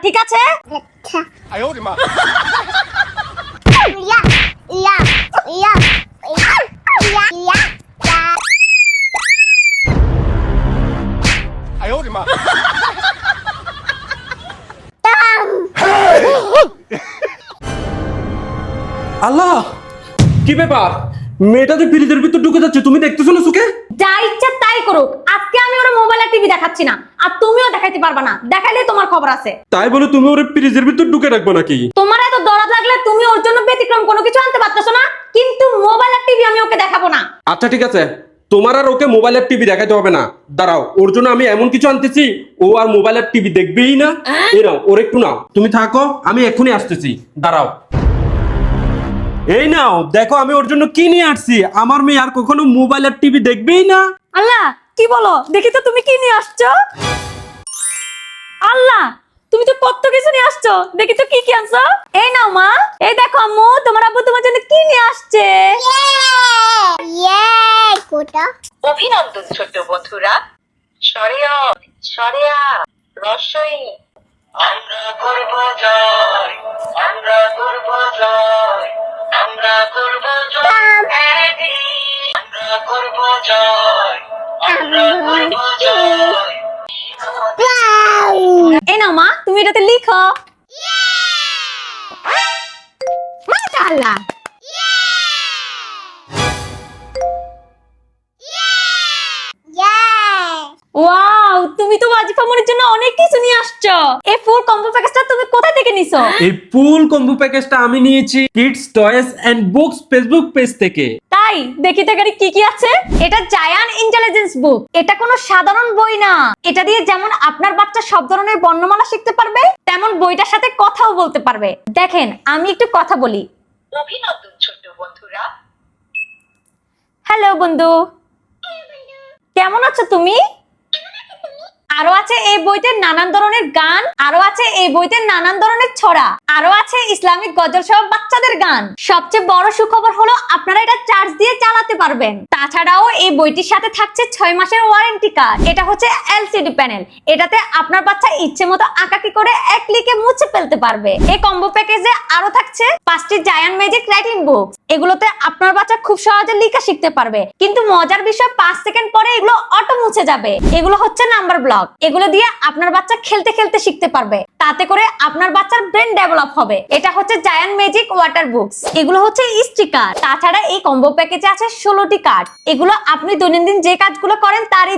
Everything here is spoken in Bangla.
ঠিক আছে? আচ্ছা। 哎呦我的妈！ ইয়া ইয়া ইয়া ইয়া ইয়া ইয়া 哎呦我的妈！ আল্লাহ, কি ব্যাপার? মেয়েটা যে ফ্রিজের ভিতর ঢুকে যাচ্ছে, তুমি দেখতেছো না চোখে? যা ইচ্ছা তাই করুক, আজকে আমি ওর মোবাইল আর টিভি দেখাচ্ছি না, আর তুমিও দেখাইতে পারবা না। দেখাইলে তোমার খবর আছে। তাই বলে তুমি ওর ফ্রিজের ভিতর ঢুকে রাখবে নাকি? তোমার এত দরদ লাগলে তুমি ওর জন্য ব্যতিক্রম কোনো কিছু আনতে পারতেছো না, কিন্তু মোবাইল আর টিভি আমি ওকে দেখাবো না। আচ্ছা ঠিক আছে, তোমার আর ওকে মোবাইল আর টিভি দেখাইতে হবে না। দাঁড়াও, ওর জন্য আমি এমন কিছু আনতেছি, ও আর মোবাইল আর টিভি দেখবেই না। এই নাও, ওর একটু নাও, তুমি থাকো, আমি এক্ষুনি আসতেছি। দাঁড়াও, এই নাও, দেখো আমি ওর জন্য কি নিয়ে আসছি। আমার মেয়ে আর কখনো মোবাইল আর টিভি দেখবেই না। আল্লাহ, কি বলো? দেখি তো তুমি কি নিয়ে আসছো। আল্লাহ, তুমি তো কত কিছু নিয়ে আসছো, দেখি তো কি কি আনছো। এই নাও মা, এই দেখো আম্মু, তোমার আব্বু তোমার জন্য কি নিয়ে আসছে। ইয়ে কোটা অভিনন্দন ছোট্ট বন্ধুরা। সরেয়া সরেয়া রসই আমরা করব জয়, আমরা করব জয়, আমরা করব জয়, আমরা করব জয়, আমরা করব জয়। এই নাও মা, তুমি এটাতে লিখো। মাশাআল্লাহ ওয়াও, তুমি তো ওয়াজিফা মনির জন্য অনেক কিছু নিয়ে আসছো। এই ফুল কম্বো প্যাকেজটা তুমি কোথা থেকে নিছো? এই ফুল কম্বো প্যাকেজটা আমি নিয়েছি kids toys and books Facebook page থেকে। তাই দেখি তো এখানে কি কি আছে। এটা জায়ান ইন্টেলিজেন্স বুক। এটা কোনো সাধারণ বই না। এটা দিয়ে যেমন আপনার বাচ্চা সব ধরনের বর্ণমালা শিখতে পারবে, তেমন বইটার সাথে কথাও বলতে পারবে। দেখেন, আমি একটু কথা বলি। অভিনন্দন ছোট্ট বন্ধুরা। হ্যালো বন্ধু, কেমন আছো তুমি? আরো আছে এই বইতে নানান ধরনের গান, আরো আছে এই বইতে নানান ধরনের ছড়া, আরো আছে ইসলামিক গজল সহ বাচ্চাদের গান। সবচেয়ে বড় সুখবর হলো আপনারা এটা চার্জ দিয়ে চালাতে পারবেন। তাছাড়াও এই বইটির সাথে থাকছে 6 মাসের ওয়ারেন্টি কার্ড। এটা হচ্ছে এলসিডি প্যানেল। এটাতে আপনার বাচ্চা ইচ্ছে মতো আঁকাকি করে এক ক্লিকে মুছে ফেলতে পারবে। এই কম্বো প্যাকেজে আরো থাকছে 5টি জায়ান ম্যাজিক রাইটিং বুক। এগুলোতে আপনার বাচ্চা খুব সহজে লেখা শিখতে পারবে, কিন্তু মজার বিষয় 5 সেকেন্ড পরে এগুলো অটো মুছে যাবে। এগুলো হচ্ছে নাম্বার ব্লক। এগুলো দিয়ে আপনার বাচ্চা খেলতে খেলতে শিখতে পারবে, তাতে করে আপনার বাচ্চার ব্রেন ডেভেলপ হবে। এটা হচ্ছে জায়ান ম্যাজিক ওয়াটার বুকস। এগুলো হচ্ছে স্টিকার। তাছাড়া এই কম্বো প্যাকেজে আছে 16টি কার্ড। এগুলো আপনি দৈনন্দিন যে কাজগুলো করেন তারই